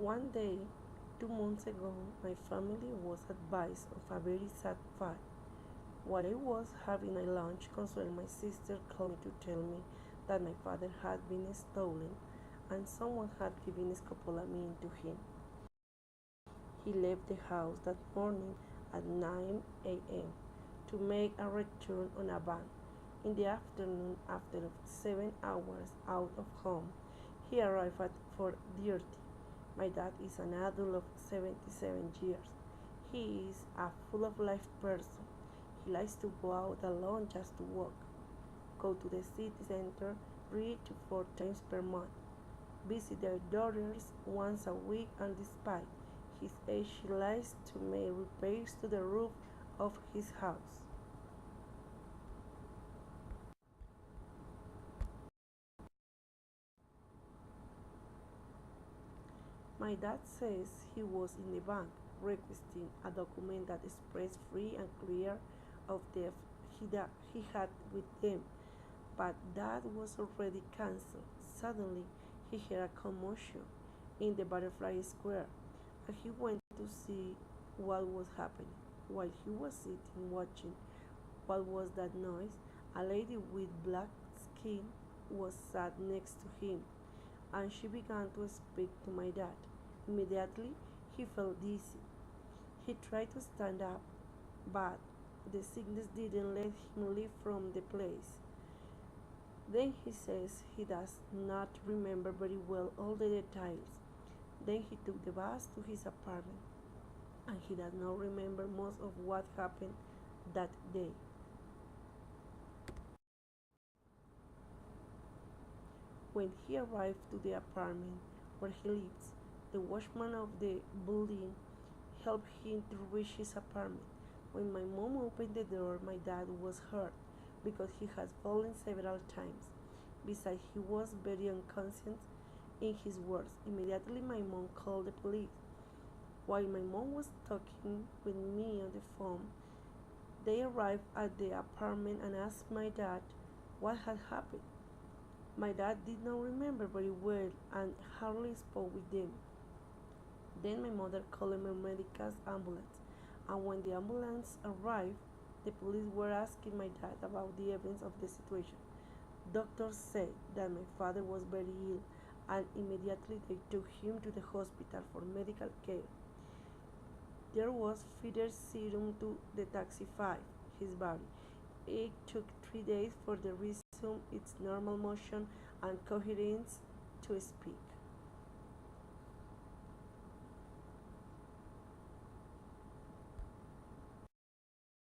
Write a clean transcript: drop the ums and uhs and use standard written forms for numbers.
One day, 2 months ago, my family was advised of a very sad fact. While I was having a lunch console, my sister called me to tell me that my father had been stolen and someone had given scopolamine to him. He left the house that morning at 9 a.m. to make a return on a van. In the afternoon, after 7 hours out of home, he arrived at 4:30. My dad is an adult of 77 years. He is a full of life person. He likes to go out alone just to walk, go to the city center 3 to 4 times per month, visit their daughters once a week, and despite his age, he likes to make repairs to the roof of his house. My dad says he was in the bank requesting a document that expressed free and clear of debt he had with them, but that was already cancelled. Suddenly, he heard a commotion in the Butterfly Square, and he went to see what was happening. While he was sitting watching what was that noise, a lady with black skin was sat next to him, and she began to speak to my dad. Immediately, he felt dizzy. He tried to stand up, but the sickness didn't let him leave from the place. Then he says he does not remember very well all the details. Then he took the bus to his apartment, and he does not remember most of what happened that day. When he arrived to the apartment where he lives, the watchman of the building helped him to reach his apartment. When my mom opened the door, my dad was hurt because he had fallen several times. Besides, he was very unconscious in his words. Immediately, my mom called the police. While my mom was talking with me on the phone, they arrived at the apartment and asked my dad what had happened. My dad did not remember very well and hardly spoke with them. Then my mother called a medical ambulance, and when the ambulance arrived, the police were asking my dad about the evidence of the situation. Doctors said that my father was very ill, and immediately they took him to the hospital for medical care. There was further serum to detoxify his body. It took 3 days for the resume its normal motion and coherence to speak.